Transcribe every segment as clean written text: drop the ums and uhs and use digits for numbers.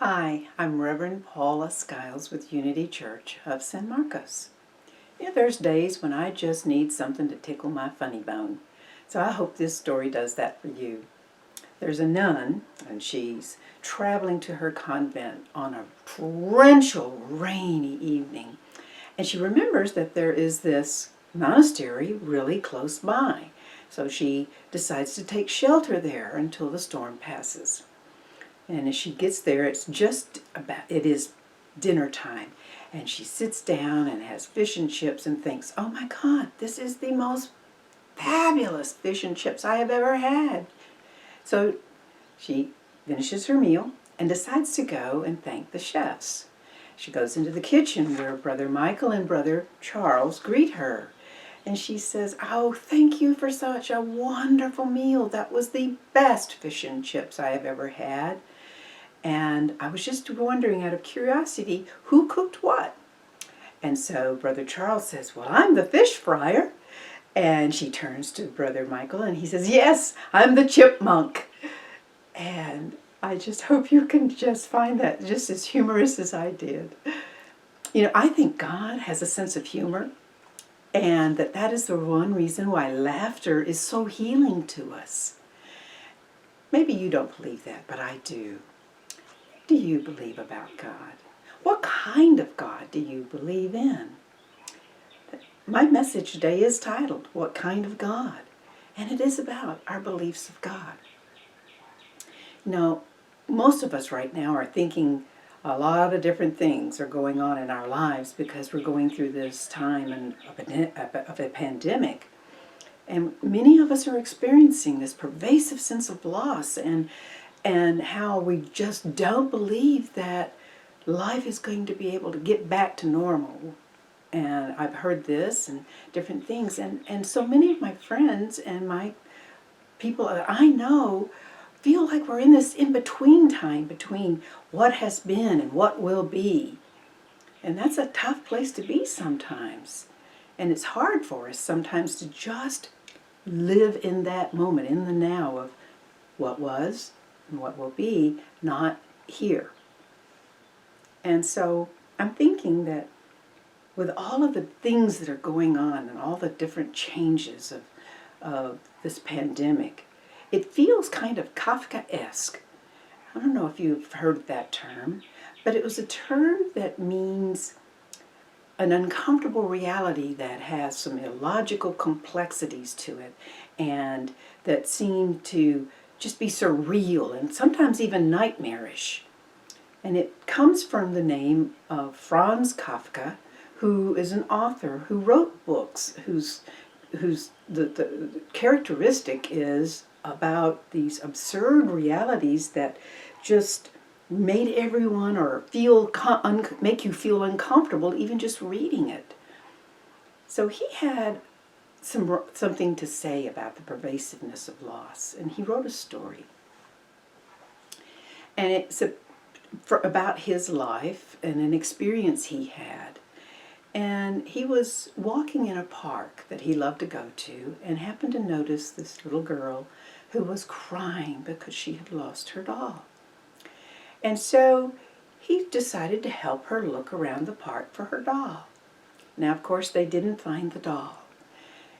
Hi, I'm Reverend Paula Skiles with Unity Church of San Marcos. There's days when I just need something to tickle my funny bone. So I hope this story does that for you. There's a nun, and she's traveling to her convent on a torrential, rainy evening. And she remembers that there is this monastery really close by. So she decides to take shelter there until the storm passes. And as she gets there, it is dinner time. And she sits down and has fish and chips and thinks, oh my God, this is the most fabulous fish and chips I have ever had. So she finishes her meal and decides to go and thank the chefs. She goes into the kitchen where Brother Michael and Brother Charles greet her. And she says, oh, thank you for such a wonderful meal. That was the best fish and chips I have ever had. And I was just wondering, out of curiosity, who cooked what? And so Brother Charles says, well, I'm the fish fryer. And she turns to Brother Michael and he says, yes, I'm the chipmunk. And I just hope you can just find that just as humorous as I did. I think God has a sense of humor, and that is the one reason why laughter is so healing to us. Maybe you don't believe that, but I do. Do you believe about God? What kind of God do you believe in? My message today is titled, What Kind of God? And it is about our beliefs of God. Most of us right now are thinking a lot of different things are going on in our lives because we're going through this time of a pandemic. And many of us are experiencing this pervasive sense of loss and how we just don't believe that life is going to be able to get back to normal. And I've heard this and different things. And so many of my friends and my people that I know feel like we're in this in-between time between what has been and what will be. And that's a tough place to be sometimes. And it's hard for us sometimes to just live in that moment, in the now of what was and what will be, not here. And so I'm thinking that with all of the things that are going on and all the different changes of this pandemic, it feels kind of Kafkaesque. I don't know if you've heard that term, but it was a term that means an uncomfortable reality that has some illogical complexities to it and that seem to just be surreal and sometimes even nightmarish. And it comes from the name of Franz Kafka, who is an author who wrote books whose the characteristic is about these absurd realities that just made everyone or make you feel uncomfortable even just reading it. So he had something to say about the pervasiveness of loss, and he wrote a story. And it's about his life and an experience he had. And he was walking in a park that he loved to go to and happened to notice this little girl who was crying because she had lost her doll. And so he decided to help her look around the park for her doll. Now, of course, they didn't find the doll.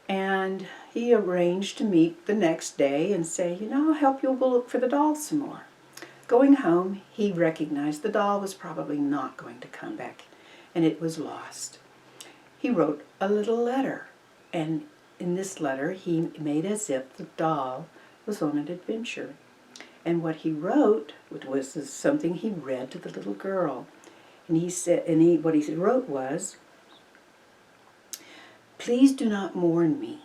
And he arranged to meet the next day and say, I'll help you go look for the doll some more. Going home, he recognized the doll was probably not going to come back, and it was lost. He wrote a little letter, and in this letter, he made as if the doll was on an adventure. And what he wrote was something he read to the little girl. And what he wrote was, please do not mourn me.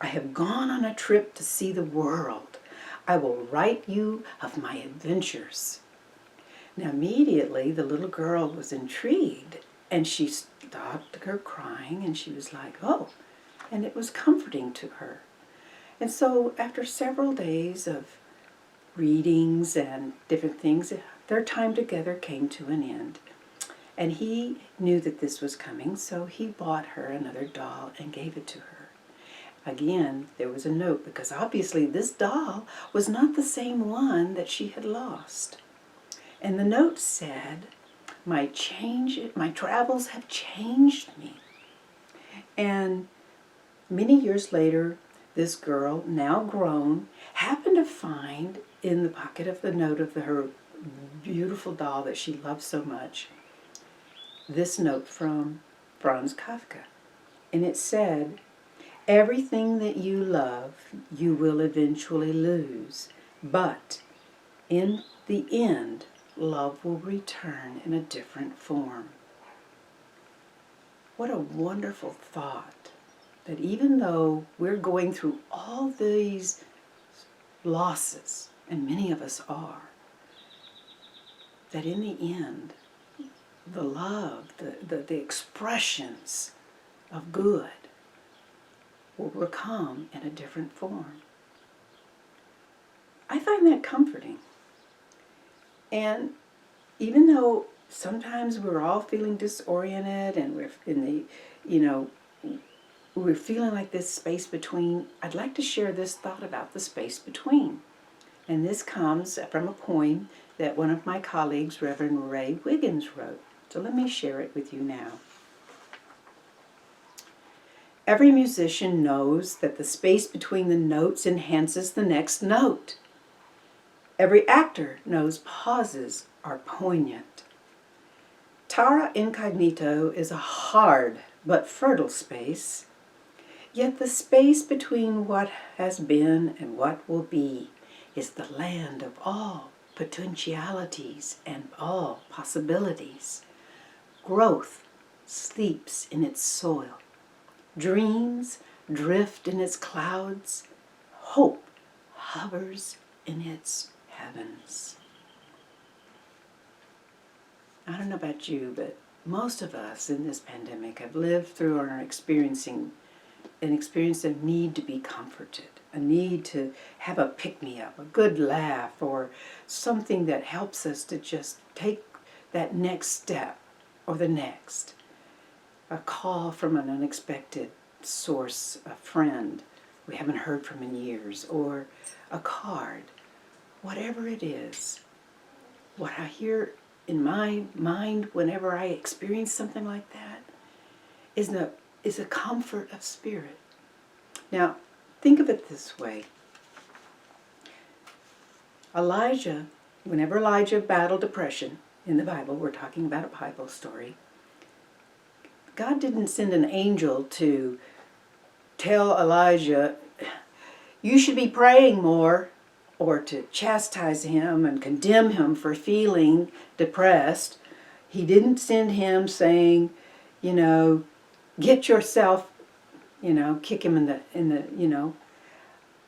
I have gone on a trip to see the world. I will write you of my adventures. Now immediately the little girl was intrigued, and she stopped her crying, and she was like, oh, and it was comforting to her. And so after several days of readings and different things, their time together came to an end. And he knew that this was coming, so he bought her another doll and gave it to her. Again, there was a note, because obviously this doll was not the same one that she had lost. And the note said, my travels have changed me. And many years later, this girl, now grown, happened to find in the pocket of the note of her beautiful doll that she loved so much, this note from Franz Kafka. And it said, everything that you love, you will eventually lose. But in the end, love will return in a different form. What a wonderful thought. That even though we're going through all these losses, and many of us are, that in the end, the love, the expressions of good will come in a different form. I find that comforting. And even though sometimes we're all feeling disoriented and we're in the, we're feeling like this space between, I'd like to share this thought about the space between. And this comes from a poem that one of my colleagues, Reverend Ray Wiggins, wrote. So let me share it with you now. Every musician knows that the space between the notes enhances the next note. Every actor knows pauses are poignant. Terra incognito is a hard but fertile space. Yet the space between what has been and what will be is the land of all potentialities and all possibilities. Growth sleeps in its soil. Dreams drift in its clouds. Hope hovers in its heavens. I don't know about you, but most of us in this pandemic have lived through or are experiencing an experience of need to be comforted, a need to have a pick-me-up, a good laugh, or something that helps us to just take that next step or the next. A call from an unexpected source, a friend we haven't heard from in years, or a card. Whatever it is, what I hear in my mind whenever I experience something like that is a comfort of spirit. Now, think of it this way. Whenever Elijah battled depression in the Bible, we're talking about a Bible story, God didn't send an angel to tell Elijah, you should be praying more, or to chastise him and condemn him for feeling depressed. He didn't send him saying, get yourself, kick him in the.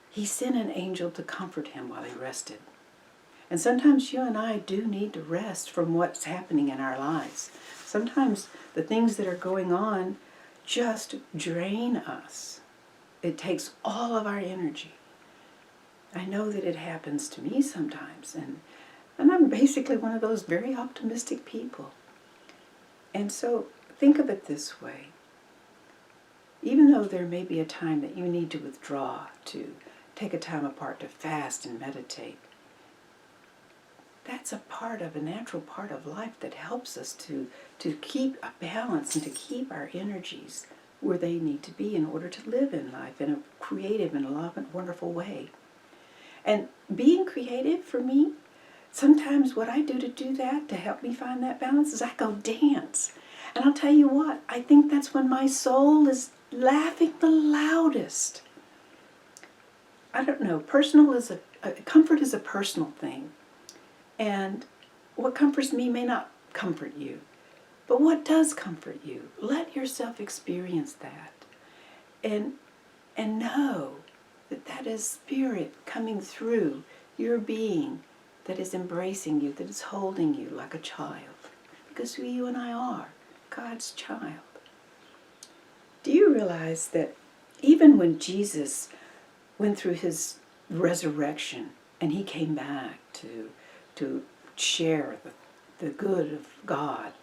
He sent an angel to comfort him while he rested. And sometimes you and I do need to rest from what's happening in our lives. Sometimes the things that are going on just drain us. It takes all of our energy. I know that it happens to me sometimes, and I'm basically one of those very optimistic people. And so think of it this way. Even though there may be a time that you need to withdraw, to take a time apart to fast and meditate, that's a natural part of life that helps us to keep a balance and to keep our energies where they need to be in order to live in life in a creative and loving, wonderful way. And being creative for me, sometimes what I do to do that, to help me find that balance, is I go dance. And I'll tell you what, I think that's when my soul is laughing the loudest. I don't know, comfort is a personal thing. And what comforts me may not comfort you. But what does comfort you? Let yourself experience that. And know that is spirit coming through your being, that is embracing you, that is holding you like a child. Because who you and I are, God's child. Do you realize that even when Jesus went through his resurrection and he came back to share the good of God,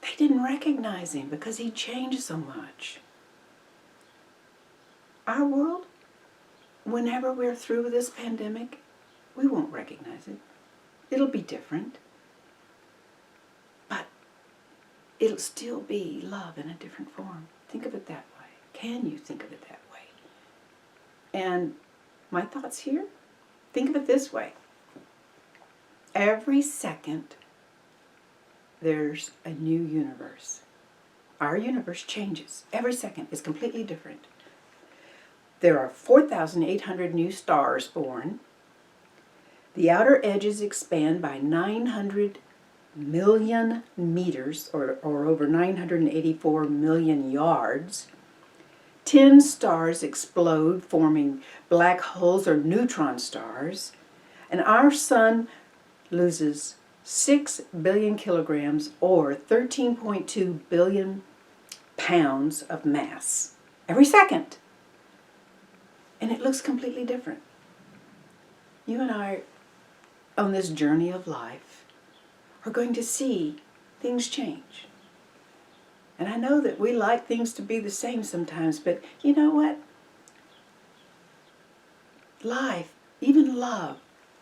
they didn't recognize him because he changed so much. Our world, whenever we're through this pandemic, we won't recognize it. It'll be different, but it'll still be love in a different form. Think of it that way. Can you think of it that way? And my thoughts here, think of it this way. Every second, there's a new universe. Our universe changes. Every second is completely different. There are 4,800 new stars born. The outer edges expand by 900 million meters, or over 984 million yards. 10 stars explode, forming black holes or neutron stars. And our sun loses 6 billion kilograms, or 13.2 billion pounds of mass every second. And it looks completely different. You and I, on this journey of life, are going to see things change. And I know that we like things to be the same sometimes, but you know what? Life, even love,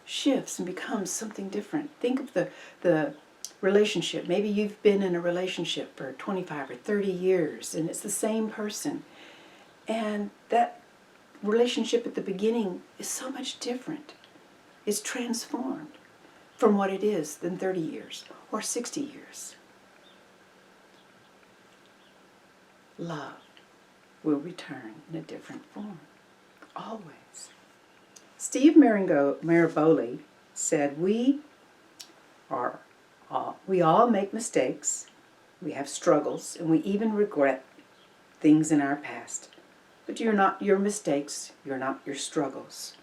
shifts and becomes something different. Think of the relationship. Maybe you've been in a relationship for 25 or 30 years, and it's the same person. And that relationship at the beginning is so much different. It's transformed from what it is in 30 years or 60 years. Love will return in a different form, always. Steve Maraboli said, we all make mistakes, we have struggles, and we even regret things in our past. But you're not your mistakes, you're not your struggles.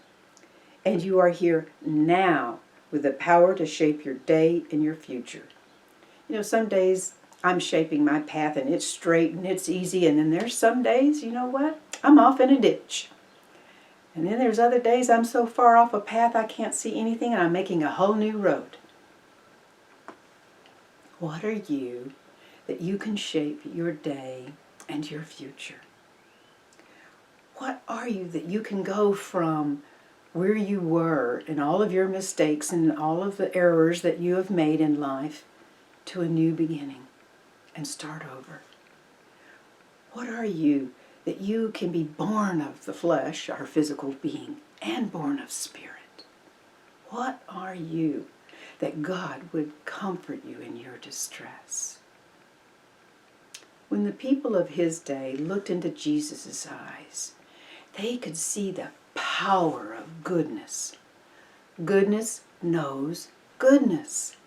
And you are here now with the power to shape your day and your future. You know, some days I'm shaping my path and it's straight and it's easy, and then there's some days, you know what, I'm off in a ditch. And then there's other days I'm so far off a path I can't see anything, and I'm making a whole new road. What are you that you can shape your day and your future? What are you that you can go from where you were and all of your mistakes and all of the errors that you have made in life to a new beginning and start over? What are you that you can be born of the flesh, our physical being, and born of spirit? What are you that God would comfort you in your distress? When the people of his day looked into Jesus' eyes, they could see the power of goodness. Goodness knows goodness.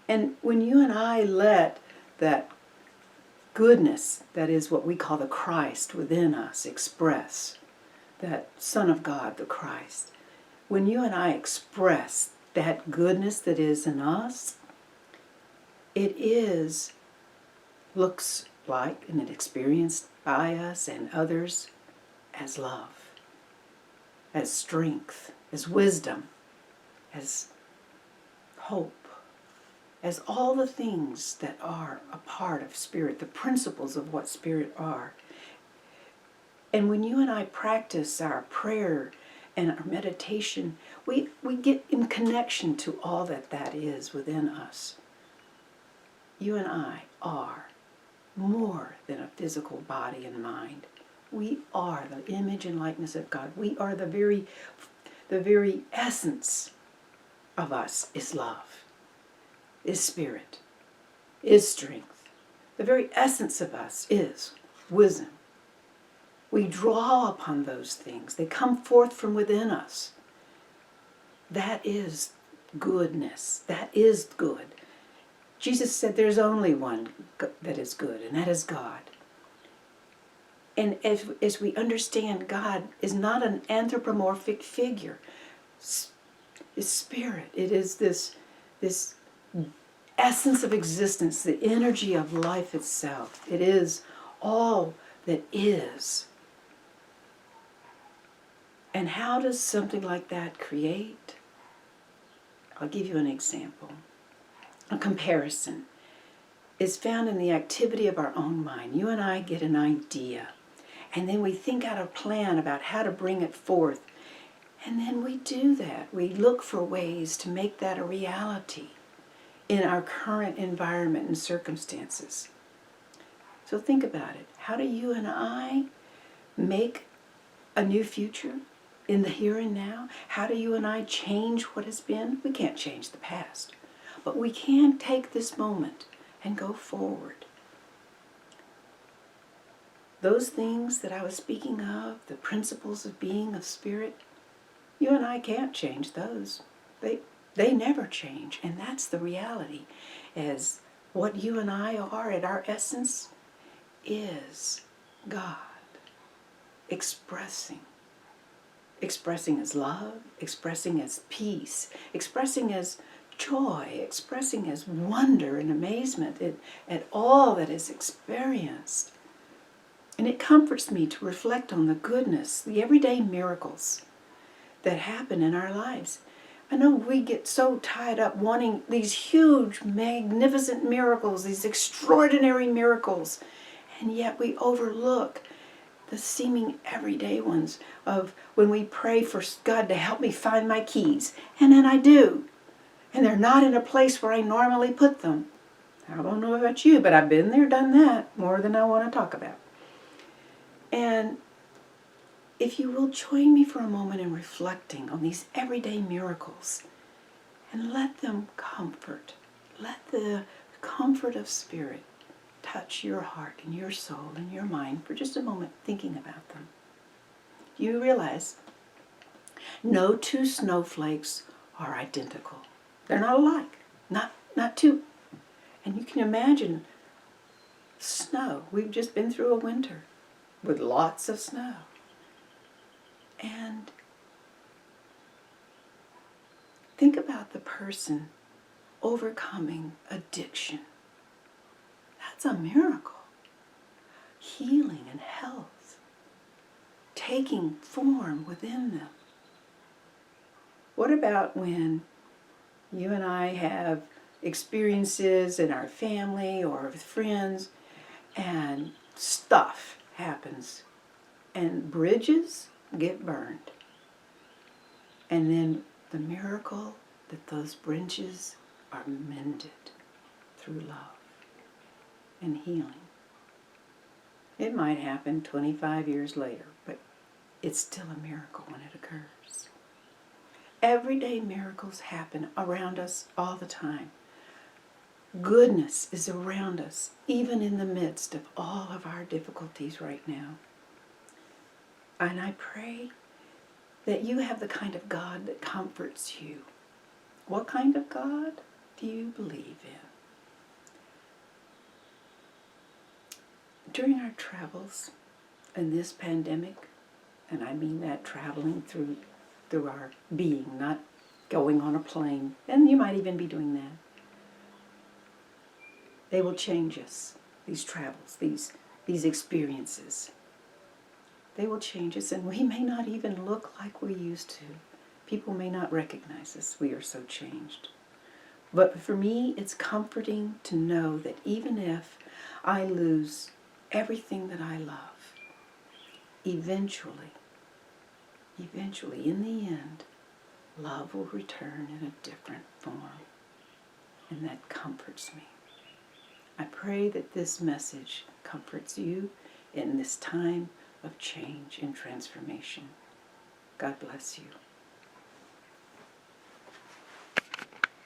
And when you and I let that goodness, that is what we call the Christ within us, express, that Son of God, the Christ, when you and I express that goodness that is in us, it looks like, and it experienced by us and others, as love, as strength, as wisdom, as hope, as all the things that are a part of Spirit, the principles of what Spirit are. And when you and I practice our prayer and our meditation, we get in connection to all that is within us. You and I are more than a physical body and mind. We are the image and likeness of God. We are the very essence of us is love, is spirit, is strength. The very essence of us is wisdom. We draw upon those things. They come forth from within us. That is goodness. That is good. Jesus said there's only one that is good, and that is God. And as we understand, God is not an anthropomorphic figure. It's spirit. It is this essence of existence, the energy of life itself. It is all that is. And how does something like that create? I'll give you an example. A comparison is found in the activity of our own mind. You and I get an idea, and then we think out a plan about how to bring it forth. And then we do that. We look for ways to make that a reality in our current environment and circumstances. So think about it. How do you and I make a new future in the here and now? How do you and I change what has been? We can't change the past, but we can take this moment and go forward. Those things that I was speaking of, the principles of being of spirit, you and I can't change those. They never change, and that's the reality, as what you and I are at our essence is God expressing as love, expressing as peace, expressing as joy, expressing as wonder and amazement at all that is experienced. And it comforts me to reflect on the goodness, the everyday miracles that happen in our lives. I know we get so tied up wanting these huge, magnificent miracles, these extraordinary miracles, and yet we overlook the seeming everyday ones of when we pray for God to help me find my keys, and then I do, and they're not in a place where I normally put them. I don't know about you, but I've been there, done that, more than I want to talk about. And if you will join me for a moment in reflecting on these everyday miracles and let them comfort, let the comfort of spirit touch your heart and your soul and your mind for just a moment thinking about them. You realize no two snowflakes are identical. They're not alike, not two. And you can imagine snow. We've just been through a winter with lots of snow. And think about the person overcoming addiction. That's a miracle. Healing and health taking form within them. What about when you and I have experiences in our family or with friends and stuff happens and bridges get burned? And then the miracle that those bridges are mended through love and healing. It might happen 25 years later, but it's still a miracle when it occurs. Everyday miracles happen around us all the time. Goodness is around us, even in the midst of all of our difficulties right now. And I pray that you have the kind of God that comforts you. What kind of God do you believe in? During our travels in this pandemic, and I mean that traveling through our being, not going on a plane, and you might even be doing that. They will change us, these travels, these experiences. They will change us, and we may not even look like we used to. People may not recognize us. We are so changed. But for me, it's comforting to know that even if I lose everything that I love, eventually, in the end, love will return in a different form. And that comforts me. I pray that this message comforts you in this time of change and transformation. God bless you.